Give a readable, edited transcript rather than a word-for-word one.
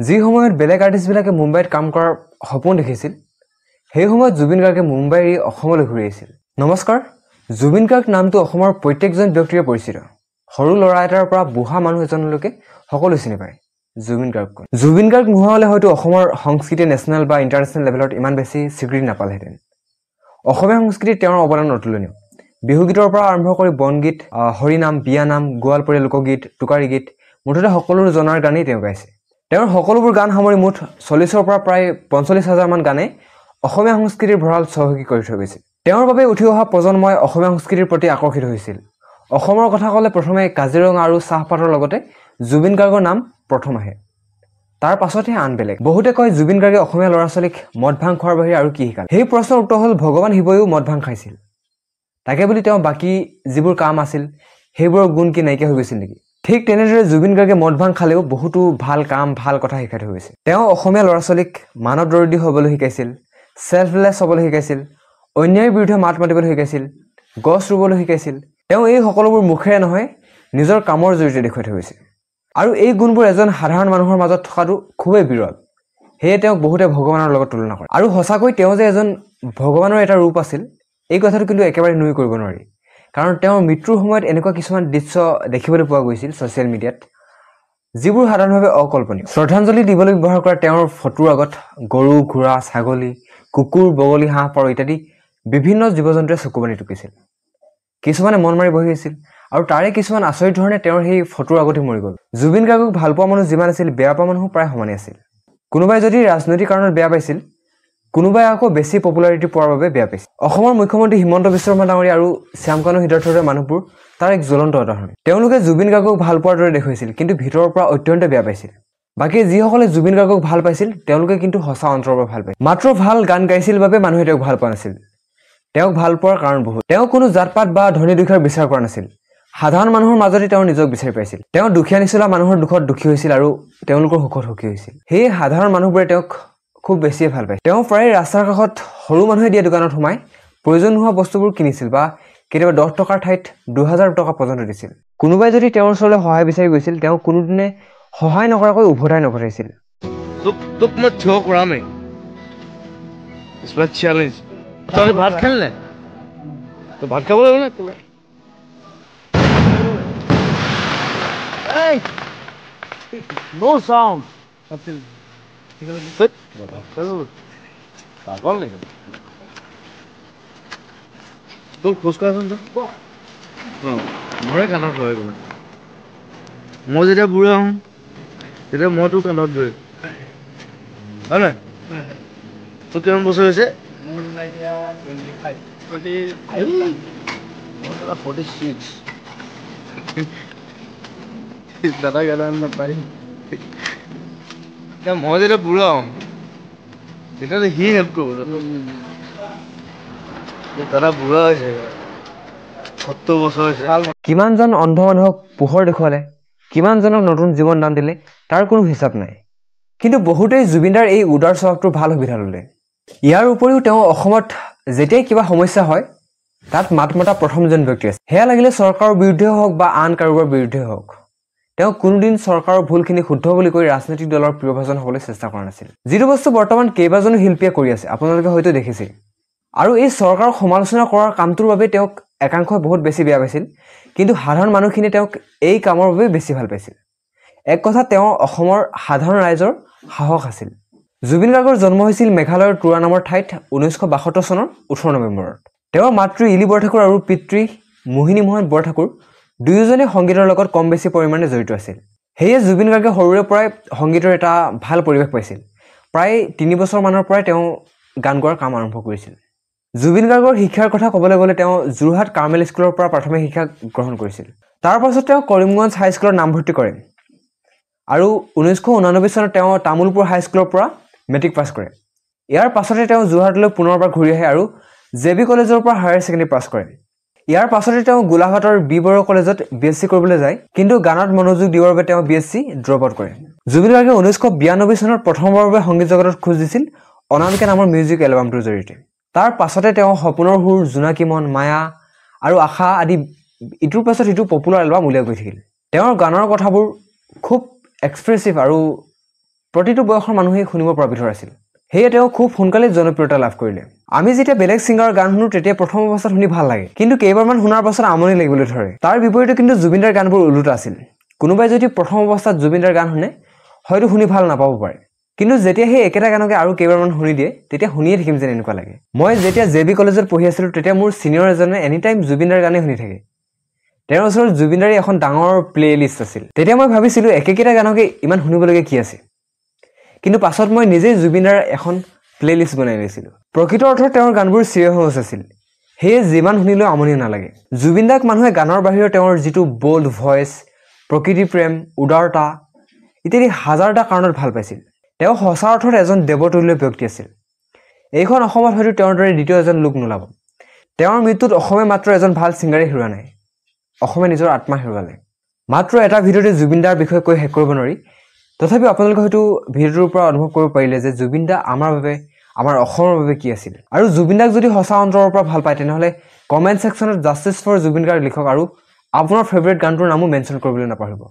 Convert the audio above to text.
যি সময়ত বেলেগ আৰ্টিষ্টবিলাকে মুম্বাইত কাম কৰাৰ সপোন দেখিছিল সেই সময়ত জুবিন গাৰ্গে মুম্বাইৰ অসমলৈ ঘূৰি আহিছিল। নমস্কাৰ, জুবিন গাৰ্গ নামটো অসমৰ প্ৰত্যেকজন ব্যক্তিৰে পৰিচিত। সৰু ল'ৰা এটাৰ পৰা বুঢ়া মানুহ এজনলৈকে সকলো চিনি পায় জুবিন গাৰ্গ। জুবিন গাৰ্গ নোহোৱা হ'লে হয়তো অসমৰ সংস্কৃতি নেশ্যনেল বা ইণ্টাৰনেশ্যনেল লেভেলত ইমান বেছি স্বীকৃতি নাপালেহেঁতেন। অসমীয়া সংস্কৃতিত তেওঁৰ অৱদান অতুলনীয়। বিহুগীতৰ পৰা আৰম্ভ কৰি বনগীত, হৰিনাম, বিয়ানাম, গোৱালপৰীয়া লোকগীত, টোকাৰী গীত, মুঠতে সকলো জনাৰ গানেই তেওঁ গাইছে। তেওঁৰ সকলোবোৰ গান সামৰি মুঠ 40ৰ পৰা প্ৰায় 45,000 মান গানে অসমীয়া সংস্কৃতিৰ ভঁৰাল চহকী কৰি থৈ গৈছে। তেওঁৰ বাবে উঠি অহা প্ৰজন্মই অসমীয়া সংস্কৃতিৰ প্ৰতি আকৰ্ষিত হৈছিল। অসমৰ কথা ক'লে প্ৰথমে কাজিৰঙা আৰু চাহপাতৰ লগতে জুবিন গাৰ্গৰ নাম প্ৰথম আহে, তাৰ পাছতহে আন বেলেগ। বহুতে কয় জুবিন গাৰ্গে অসমীয়া ল'ৰা ছোৱালীক মদ ভাং খোৱাৰ বাহিৰে আৰু কি শিকালে? সেই প্ৰশ্নৰ উত্তৰ হ'ল ভগৱান শিৱইও মদ ভাং খাইছিল। তাকে বুলি তেওঁ বাকী যিবোৰ কাম আছিল সেইবোৰৰ গুণ কি নাইকিয়া হৈ গৈছিল নেকি? ঠিক তেনেদৰে জুবিন গাৰ্গে মদ ভাং খালেও বহুতো ভাল কাম, ভাল কথা শিকাই থৈ গৈছে। তেওঁ অসমীয়া ল'ৰা ছোৱালীক মানৱ দৰদী হ'বলৈ শিকাইছিল, চেল্ফলেছ হ'বলৈ শিকাইছিল, অন্যায়ৰ বিৰুদ্ধে মাত মাতিবলৈ শিকাইছিল, গছ ৰুবলৈ শিকাইছিল। তেওঁ এই সকলোবোৰ মুখেৰে নহয় নিজৰ কামৰ জৰিয়তে দেখুৱাই থৈ গৈছে। আৰু এই গুণবোৰ এজন সাধাৰণ মানুহৰ মাজত থকাটো খুবেই বিৰল। সেয়ে তেওঁক বহুতে ভগৱানৰ লগত তুলনা কৰে। আৰু সঁচাকৈ তেওঁ যে এজন ভগৱানৰ এটা ৰূপ আছিল এই কথাটো কিন্তু একেবাৰে নুই কৰিব নোৱাৰি। কাৰণ তেওঁৰ মৃত্যুৰ সময়ত এনেকুৱা কিছুমান দৃশ্য দেখিবলৈ পোৱা গৈছিল ছ'চিয়েল মিডিয়াত, যিবোৰ সাধাৰণভাৱে অকল্পনীয়। শ্ৰদ্ধাঞ্জলি দিবলৈ ব্যৱহাৰ কৰা তেওঁৰ ফটোৰ আগত গৰু, ঘোঁৰা, ছাগলী, কুকুৰ, বগলী, হাঁহ, পাৰ ইত্যাদি বিভিন্ন জীৱ জন্তুৱে চকুপানী টুকিছিল। কিছুমানে মন মাৰি বহি আছিল আৰু তাৰে কিছুমান আচৰিত ধৰণে তেওঁৰ সেই ফটোৰ আগতে মৰি গ'ল। জুবিন গাৰ্গক ভাল পোৱা মানুহ যিমান আছিল, বেয়া পোৱা মানুহো প্ৰায় সমানেই আছিল। কোনোবাই যদি ৰাজনৈতিক কাৰণত বেয়া পাইছিল, কোনোবাই আকৌ বেছি পপুলাৰিটি পোৱাৰ বাবে বেয়া পাইছিল। অসমৰ মুখ্যমন্ত্ৰী হিমন্ত বিশ্ব শৰ্মা ডাঙৰীয়া আৰু শ্যামকানু সিদ্ধাৰ্থৰ দৰে মানুহবোৰ তাৰ এক জ্বলন্ত উদাহৰণ। তেওঁলোকে জুবিন গাৰ্গক ভাল পোৱাৰ দৰে দেখুৱাইছিল, কিন্তু ভিতৰৰ পৰা অত্যন্ত বেয়া পাইছিল। বাকী যিসকলে জুবিন গাৰ্গক ভাল পাইছিল তেওঁলোকে কিন্তু সঁচা অন্তৰৰ পৰা ভাল পাইছিল। মাত্ৰ ভাল গান গাইছিল বাবে মানুহে তেওঁক ভাল পোৱা নাছিল। তেওঁক ভাল পোৱাৰ কাৰণ বহুত। তেওঁ কোনো জাত পাত বা ধনী দুখীয়াৰ বিচাৰ কৰা নাছিল। সাধাৰণ মানুহৰ মাজতে তেওঁ নিজক বিচাৰি পাইছিল। তেওঁ দুখীয়া নিচলা মানুহৰ দুখত দুখী হৈছিল আৰু তেওঁলোকৰ সুখত সুখী হৈছিল। সেই সাধাৰণ মানুহবোৰে তেওঁক খুব বেছিয়ে ভাল পাইছিল। তেওঁ প্ৰায় ৰাস্তাৰ কাষত সৰু মানুহে দিয়া দোকানত সোমাই প্ৰয়োজন নোহোৱা বস্তুবোৰ কিনিছিল বা কেতিয়াবা 10 টকাৰ ঠাইত 2000 টকা পৰ্যন্ত দিছিল। কোনোবাই যদি তেওঁৰ ওচৰলৈ সহায় বিচাৰি গৈছিল তেওঁ কোনোদিনে সহায় নকৰাকৈ উভতাই নপঠাইছিল। তোক মই থিয় কৰামেই। চ্যালেঞ্জ। তই ভাত খালি নাই? তই ভাত খাব লাগিব নে? Hey! No sound. পাগল নেকি? তোৰ খোজ কঢ়াচোন তই। মৰে কাণত ধৰে গ'ল। মই যেতিয়া বুঢ়া হওঁ তেতিয়া মই তোৰ কাণত ধৰিম। হয় নাই? তোৰ কিমান বছৰ হৈছে? মোৰ এতিয়া 25. 46. দাদা গালা নাপায়। এতিয়া মই যেতিয়া বুঢ়া হওঁ তেতিয়াতো সি হেল্প কৰিব। দাদা বুঢ়া হৈছে, 70 বছৰ হৈছে। কিমানজন অন্ধ মানুহক পোহৰ দেখুৱালে, কিমানজনক নতুন জীৱন দান দিলে তাৰ কোনো হিচাপ নাই। কিন্তু বহুতেই জুবিনদাৰ এই উদাৰ স্বভাৱটোৰ ভাল সুবিধা ল'লে। ইয়াৰ উপৰিও তেওঁ অসমত যেতিয়াই কিবা সমস্যা হয় তাত মাত মতা প্ৰথমজন ব্যক্তি আছে। সেয়া লাগিলে চৰকাৰৰ বিৰুদ্ধে হওক বা আন কাৰোবাৰ বিৰুদ্ধে হওক, তেওঁ কোনোদিন চৰকাৰৰ ভুলখিনি শুদ্ধ বুলি কৈ ৰাজনৈতিক দলৰ প্ৰিয়ভাজন হ'বলৈ চেষ্টা কৰা নাছিল। যিটো বস্তু বৰ্তমান কেইবাজনো শিল্পীয়ে কৰি আছে, আপোনালোকে হয়তো দেখিছে। আৰু এই চৰকাৰক সমালোচনা কৰাৰ কামটোৰ বাবে তেওঁক একাংশই বহুত বেছি বেয়া পাইছিল, কিন্তু সাধাৰণ মানুহখিনিয়ে তেওঁক এই কামৰ বাবে বেছি ভাল পাইছিল। এক কথা, তেওঁ অসমৰ সাধাৰণ ৰাইজৰ সাহস আছিল। জুবিন গাৰ্গৰ জন্ম হৈছিল মেঘালয়ৰ তুৰা নামৰ ঠাইত 1972 চনৰ 18 নৱেম্বৰত। তেওঁৰ মাতৃ ইলি বৰঠাকুৰ আৰু পিতৃ মোহিনী মোহন বৰঠাকুৰ দুয়োজনে সংগীতৰ লগত কম বেছি পৰিমাণে জড়িত আছিল। সেয়ে জুবিন গাৰ্গে সৰুৰে পৰাই সংগীতৰ এটা ভাল পৰিৱেশ পাইছিল। প্ৰায় 3 বছৰমানৰ পৰাই তেওঁ গান গোৱাৰ কাম আৰম্ভ কৰিছিল। জুবিন গাৰ্গৰ শিক্ষাৰ কথা ক'বলৈ গ'লে তেওঁ যোৰহাট কাৰ্মেল স্কুলৰ পৰা প্ৰাথমিক শিক্ষা গ্ৰহণ কৰিছিল। তাৰ পাছত তেওঁ কৰিমগঞ্জ হাইস্কুলত নামভৰ্তি কৰে আৰু 1989 চনত তেওঁ তামোলপুৰ হাইস্কুলৰ পৰা মেট্ৰিক পাছ কৰে। ইয়াৰ পাছতে তেওঁ যোৰহাটলৈ পুনৰবাৰ ঘূৰি আহে আৰু JB কলেজৰ পৰা হায়াৰ ছেকেণ্ডেৰী পাছ কৰে। ইয়াৰ পাছতে তেওঁ গোলাঘাটৰ বি বৰুৱা কলেজত BSc কৰিবলৈ যায়, কিন্তু গানত মনোযোগ দিয়াৰ বাবে তেওঁ BSc ড্ৰপ আউট কৰে। জুবিন গাৰ্গে 1992 চনত প্ৰথমবাৰৰ বাবে সংগীত জগতত খোজ দিছিল অনামিকা নামৰ মিউজিক এলবামটোৰ জৰিয়তে। তাৰ পাছতে তেওঁ সপোনৰ সুৰ, জোনাকী মন, মায়া আৰু আশা আদি ইটোৰ পাছত ইটো পপুলাৰ এলবাম উলিয়াই গৈ থাকিল। তেওঁৰ গানৰ কথাবোৰ খুব এক্সপ্ৰেছিভ আৰু প্ৰতিটো বয়সৰ মানুহেই শুনিব পৰা বিধৰ আছিল সেয়ে তেওঁ খুব সোনকালে জনপ্ৰিয়তা লাভ কৰিলে আমি যেতিয়া বেলেগ ছিংগাৰৰ গান শুনো তেতিয়া প্ৰথম অৱস্থাত শুনি ভাল লাগে কিন্তু কেইবাৰমান শুনাৰ পাছত আমনি লাগিবলৈ ধৰে তাৰ বিপৰীতে কিন্তু জুবিনদাৰ গানবোৰ ওলোটা আছিল কোনোবাই যদি প্ৰথম অৱস্থাত জুবিনদাৰ গান শুনে হয়তো শুনি ভাল নাপাব পাৰে কিন্তু যেতিয়া সেই একেটা গানকে আৰু কেইবাৰমান শুনি দিয়ে তেতিয়া শুনিয়ে থাকিম যেন এনেকুৱা লাগে মই যেতিয়া জেবি কলেজত পঢ়ি আছিলোঁ তেতিয়া মোৰ ছিনিয়ৰ এজনে এনি টাইম জুবিনদাৰ গানেই শুনি থাকে তেওঁৰ ওচৰত জুবিনদাৰ এখন ডাঙৰ প্লেলিষ্ট আছিল তেতিয়া মই ভাবিছিলোঁ একেকেইটা গানকে ইমান শুনিবলগীয়া কি আছে কিন্তু পাছত মই নিজেই জুবিনদাৰ এখন প্লেলিষ্ট বনাই লৈছিলোঁ প্ৰকৃত অৰ্থত তেওঁৰ গানবোৰ চিৰসহজ আছিল সেয়ে যিমান শুনিলেও আমনি নালাগে জুবিনদাক মানুহে গানৰ বাহিৰৰ তেওঁৰ যিটো বল্ড ভইচ প্ৰকৃতি প্ৰেম উদাৰতা ইত্যাদি হাজাৰটা কাৰণত ভাল পাইছিল তেওঁ সঁচা অৰ্থত এজন দেৱতুল্য ব্যক্তি আছিল এইখন অসমত হয়তো তেওঁৰ দৰে দ্বিতীয় এজন লোক নোলাব তেওঁৰ মৃত্যুত অসমে মাত্ৰ এজন ভাল ছিংগাৰে হেৰুৱা নাই অসমে নিজৰ আত্মা হেৰুৱালে মাত্ৰ এটা ভিডিঅ'তে জুবিনদাৰ বিষয়ে কৈ শেষ কৰিব নোৱাৰি তথাপি আপোনালোকে হয়তো ভিডিঅ'টোৰ পৰা অনুভৱ কৰিব পাৰিলে যে জুবিনদা আমাৰ বাবে আমাৰ অসমৰ বাবে কি আছিল আৰু জুবিনদাক যদি সঁচা অন্তৰৰ পৰা ভাল পায় তেনেহ'লে কমেণ্ট ছেকশ্যনত জাষ্টিছ ফৰ জুবিন গাৰ্গ লিখক আৰু আপোনাৰ ফেভৰেট গানটোৰ নামো মেনশ্যন কৰিবলৈ নাপাহৰিব